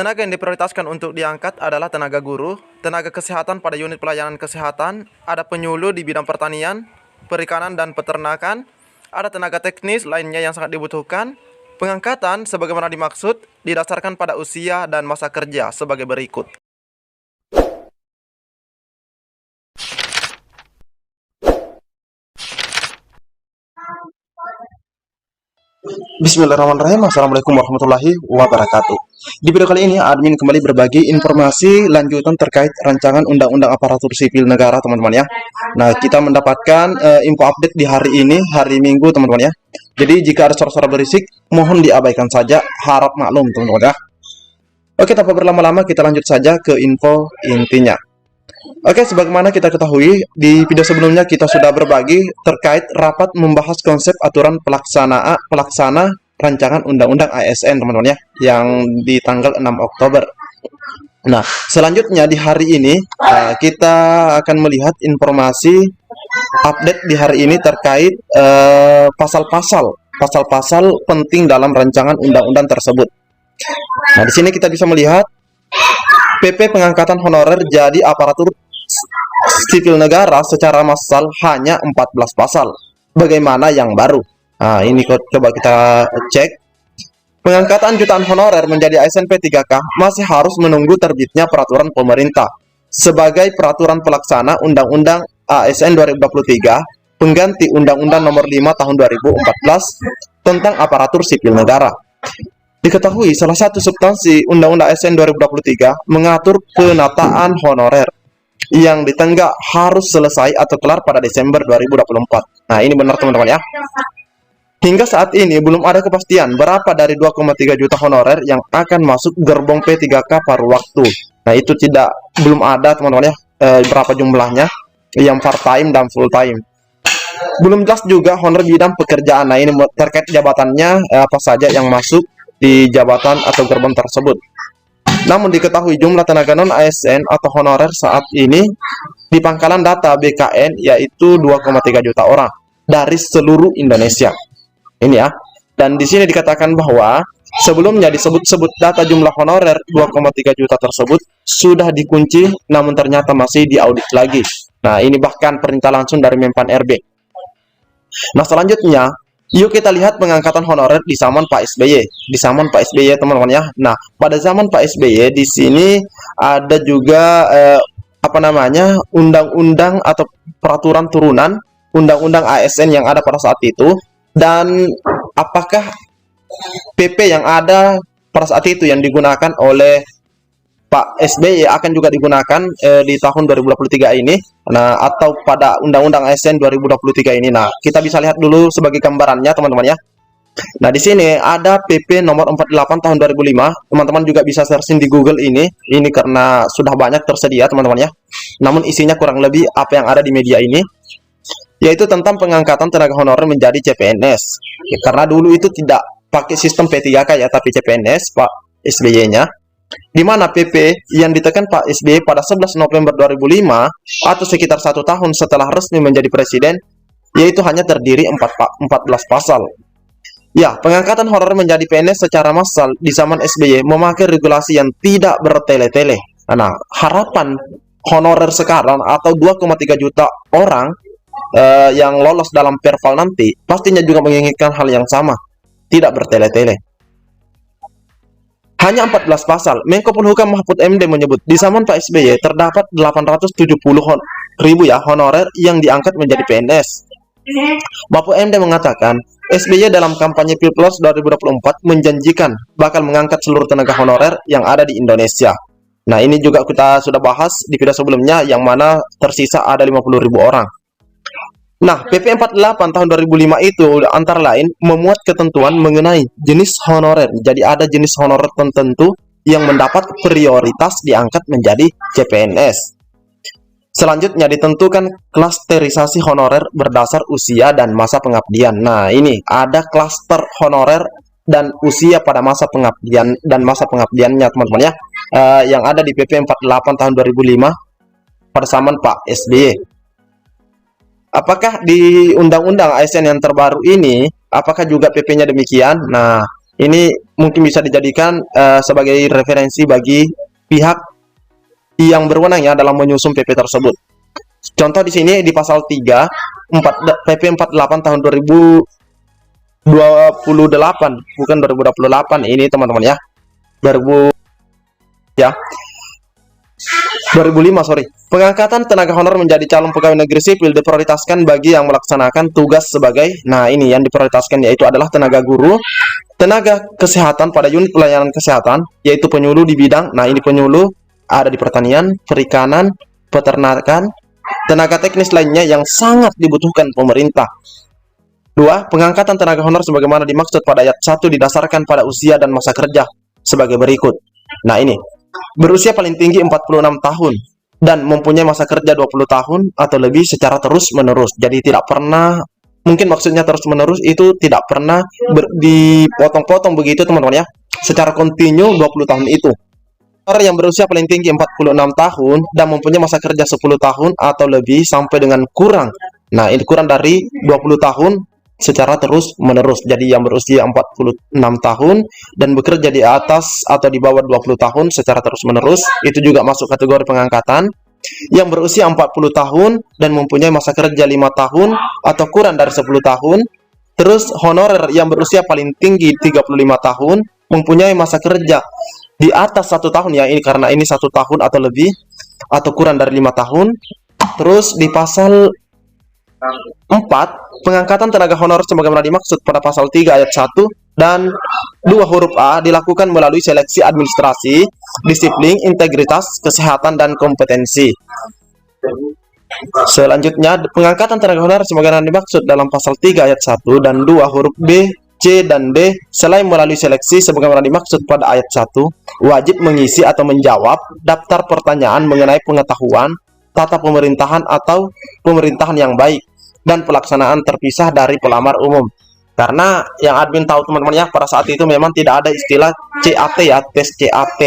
Tenaga yang diprioritaskan untuk diangkat adalah tenaga guru, tenaga kesehatan pada unit pelayanan kesehatan, ada penyuluh di bidang pertanian, perikanan dan peternakan, ada tenaga teknis lainnya yang sangat dibutuhkan. Pengangkatan sebagaimana dimaksud didasarkan pada usia dan masa kerja sebagai berikut. Bismillahirrahmanirrahim. Assalamualaikum warahmatullahi wabarakatuh. Di video kali ini, admin kembali berbagi informasi lanjutan terkait rancangan Undang-Undang Aparatur Sipil Negara, teman-teman ya. Nah, kita mendapatkan info update di hari ini, hari Minggu, teman-teman ya. Jadi, jika ada suara-suara berisik, mohon diabaikan saja, harap maklum, teman-teman ya. Oke, tanpa berlama-lama, kita lanjut saja ke info intinya. Oke, sebagaimana kita ketahui, di video sebelumnya kita sudah berbagi terkait rapat membahas konsep aturan pelaksana rancangan Undang-Undang ASN, teman-teman ya, yang di tanggal 6 Oktober. Nah, selanjutnya di hari ini kita akan melihat informasi update di hari ini terkait pasal-pasal penting dalam rancangan undang-undang tersebut. Nah, di sini kita bisa melihat PP pengangkatan honorer jadi aparatur sipil negara secara massal hanya 14 pasal. Bagaimana yang baru? Nah, ini coba kita cek. Pengangkatan jutaan honorer menjadi ASN P3K masih harus menunggu terbitnya peraturan pemerintah sebagai peraturan pelaksana Undang-Undang ASN 2023 pengganti Undang-Undang Nomor 5 Tahun 2014 tentang aparatur sipil negara. Diketahui salah satu substansi Undang-Undang ASN 2023 mengatur penataan honorer yang ditenggak harus selesai atau kelar pada Desember 2024. Nah, ini benar teman-teman ya. Hingga saat ini belum ada kepastian berapa dari 2,3 juta honorer yang akan masuk gerbong P3K paruh waktu. Nah, itu belum ada teman-teman ya, berapa jumlahnya yang part time dan full time. Belum jelas juga honor bidang pekerjaan. Nah, ini terkait jabatannya apa saja yang masuk di jabatan atau gerbong tersebut. Namun diketahui jumlah tenaga non-ASN atau honorer saat ini di pangkalan data BKN yaitu 2,3 juta orang dari seluruh Indonesia. Ini ya. Dan di sini dikatakan bahwa sebelumnya disebut-sebut data jumlah honorer 2,3 juta tersebut sudah dikunci namun ternyata masih diaudit lagi. Nah, ini bahkan perintah langsung dari Menpan RB. Nah, selanjutnya yuk kita lihat pengangkatan honorer di zaman Pak SBY. Di zaman Pak SBY teman-teman ya. Nah, pada zaman Pak SBY di sini ada juga undang-undang atau peraturan turunan undang-undang ASN yang ada pada saat itu, dan apakah PP yang ada pada saat itu yang digunakan oleh Pak SBY akan juga digunakan di tahun 2023 ini, nah, atau pada Undang-Undang ASN 2023 ini. Nah, kita bisa lihat dulu sebagai gambarannya, teman-teman ya. Nah, di sini ada PP nomor 48 tahun 2005. Teman-teman juga bisa searching di Google ini karena sudah banyak tersedia, teman-teman ya. Namun isinya kurang lebih apa yang ada di media ini, yaitu tentang pengangkatan tenaga honorer menjadi CPNS. Ya, karena dulu itu tidak pakai sistem P3K ya, tapi CPNS Pak SBY-nya. Di mana PP yang ditekan Pak SBY pada 11 November 2005 atau sekitar 1 tahun setelah resmi menjadi presiden, yaitu hanya terdiri 14 pasal. Ya, pengangkatan honorer menjadi PNS secara massal di zaman SBY memakai regulasi yang tidak bertele-tele. Nah, harapan honorer sekarang atau 2,3 juta orang yang lolos dalam perval nanti pastinya juga menginginkan hal yang sama, tidak bertele-tele. Hanya 14 pasal. Menko Polhukam Mahfud MD menyebut di zaman Pak SBY terdapat 870 ribu honorer yang diangkat menjadi PNS. Mahfud MD mengatakan SBY dalam kampanye Pilpres 2024 menjanjikan bakal mengangkat seluruh tenaga honorer yang ada di Indonesia. Nah, ini juga kita sudah bahas di video sebelumnya yang mana tersisa ada 50 ribu orang. Nah, PP 48 tahun 2005 itu antara lain memuat ketentuan mengenai jenis honorer. Jadi ada jenis honorer tertentu yang mendapat prioritas diangkat menjadi CPNS. Selanjutnya ditentukan klasterisasi honorer berdasar usia dan masa pengabdian. Nah, ini ada klaster honorer dan usia pada masa pengabdian dan masa pengabdiannya, teman-teman ya. Yang ada di PP 48 tahun 2005 pada zaman Pak SBY. Apakah di Undang-Undang ASN yang terbaru ini, apakah juga PP-nya demikian? Nah, Ini mungkin bisa dijadikan sebagai referensi bagi pihak yang berwenang ya dalam menyusun PP tersebut. Contoh di sini di pasal 3 PP 48 tahun 2028, bukan 2028 ini teman-teman ya. 2000 ya. 2005, sorry. Pengangkatan tenaga honor menjadi calon pegawai negeri sipil diprioritaskan bagi yang melaksanakan tugas sebagai, nah ini yang diprioritaskan yaitu adalah tenaga guru, tenaga kesehatan pada unit pelayanan kesehatan, yaitu penyuluh di bidang, nah ini penyuluh ada di pertanian, perikanan, peternakan, tenaga teknis lainnya yang sangat dibutuhkan pemerintah. 2. Pengangkatan tenaga honor sebagaimana dimaksud pada ayat 1 didasarkan pada usia dan masa kerja sebagai berikut. Nah ini, berusia paling tinggi 46 tahun dan mempunyai masa kerja 20 tahun atau lebih secara terus-menerus. Jadi tidak pernah, mungkin maksudnya terus-menerus itu tidak pernah dipotong-potong begitu teman-teman ya. Secara kontinu 20 tahun itu. Orang yang berusia paling tinggi 46 tahun dan mempunyai masa kerja 10 tahun atau lebih sampai dengan kurang. Nah, ini kurang dari 20 tahun secara terus-menerus. Jadi yang berusia 46 tahun dan bekerja di atas atau di bawah 20 tahun secara terus-menerus, itu juga masuk kategori pengangkatan. Yang berusia 40 tahun dan mempunyai masa kerja 5 tahun atau kurang dari 10 tahun. Terus honorer yang berusia paling tinggi 35 tahun, mempunyai masa kerja di atas 1 tahun ya, ini karena ini 1 tahun atau lebih atau kurang dari 5 tahun. Terus di pasal 4, pengangkatan tenaga honor sebagaimana dimaksud pada pasal 3 ayat 1 dan 2 huruf A dilakukan melalui seleksi administrasi, disiplin, integritas, kesehatan, dan kompetensi. Selanjutnya, pengangkatan tenaga honor sebagaimana dimaksud dalam pasal 3 ayat 1 dan 2 huruf B, C, dan D, selain melalui seleksi sebagaimana dimaksud pada ayat 1, wajib mengisi atau menjawab daftar pertanyaan mengenai pengetahuan, tata pemerintahan atau pemerintahan yang baik, dan pelaksanaan terpisah dari pelamar umum. Karena yang admin tahu teman-teman ya, pada saat itu memang tidak ada istilah CAT ya, tes CAT.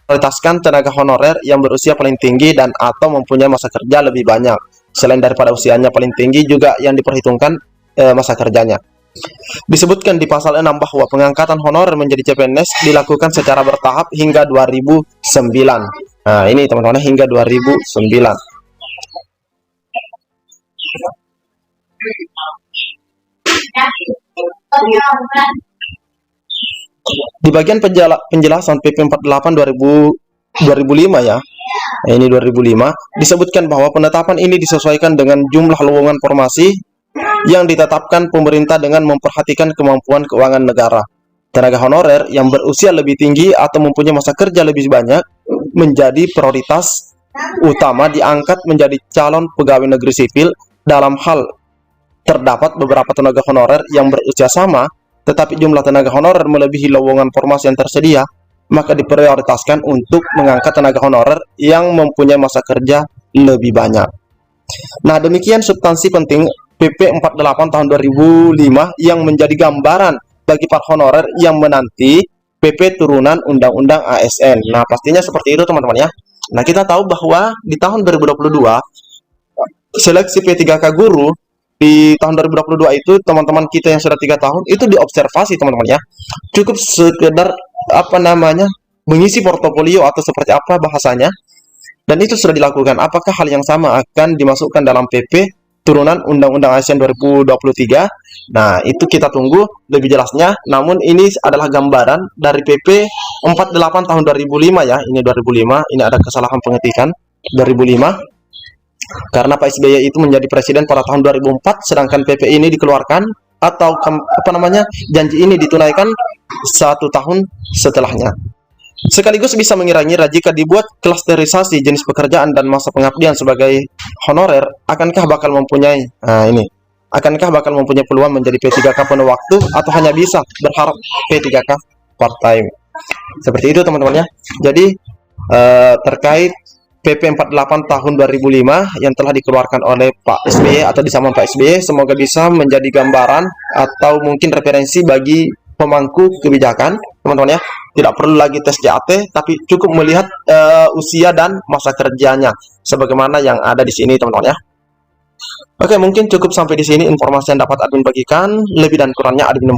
Prioritaskan tenaga honorer yang berusia paling tinggi dan atau mempunyai masa kerja lebih banyak. Selain daripada usianya paling tinggi juga yang diperhitungkan masa kerjanya. Disebutkan di pasal 6 bahwa pengangkatan honorer menjadi CPNS dilakukan secara bertahap hingga 2009. Nah, ini teman-teman hingga 2009. Di bagian penjelasan PP 48 2005 ya. Nah, ini 2005 disebutkan bahwa penetapan ini disesuaikan dengan jumlah lowongan formasi yang ditetapkan pemerintah dengan memperhatikan kemampuan keuangan negara. Tenaga honorer yang berusia lebih tinggi atau mempunyai masa kerja lebih banyak menjadi prioritas utama diangkat menjadi calon pegawai negeri sipil. Dalam hal terdapat beberapa tenaga honorer yang berusia sama, tetapi jumlah tenaga honorer melebihi lowongan formasi yang tersedia, maka diprioritaskan untuk mengangkat tenaga honorer yang mempunyai masa kerja lebih banyak. Nah, demikian substansi penting PP 48 tahun 2005 yang menjadi gambaran bagi para honorer yang menanti PP turunan Undang-Undang ASN. Nah, pastinya seperti itu teman-teman ya. Nah, kita tahu bahwa di tahun 2022 seleksi P3K guru di tahun 2022 itu teman-teman kita yang sudah 3 tahun itu diobservasi teman-teman ya. Cukup sekedar mengisi portofolio atau seperti apa bahasanya. Dan itu sudah dilakukan. Apakah hal yang sama akan dimasukkan dalam PP turunan Undang-Undang ASN 2023? Nah, itu kita tunggu lebih jelasnya. Namun ini adalah gambaran dari PP 48 tahun 2005 ya. Ini 2005, ini ada kesalahan pengetikan 2005. Karena Pak SBY itu menjadi presiden pada tahun 2004, sedangkan PP ini dikeluarkan atau janji ini ditunaikan 1 tahun setelahnya. Sekaligus bisa mengira-ngira jika dibuat klasterisasi jenis pekerjaan dan masa pengabdian sebagai honorer, akankah bakal mempunyai peluang menjadi P3K penuh waktu atau hanya bisa berharap P3K part time. Seperti itu teman-teman ya. Jadi terkait PP 48 tahun 2005 yang telah dikeluarkan oleh Pak SBY atau di zaman Pak SBY, semoga bisa menjadi gambaran atau mungkin referensi bagi pemangku kebijakan teman-teman ya. Tidak perlu lagi tes CAT, tapi cukup melihat usia dan masa kerjanya sebagaimana yang ada di sini teman-teman ya. Oke, mungkin cukup sampai di sini informasi yang dapat admin bagikan. Lebih dan kurangnya admin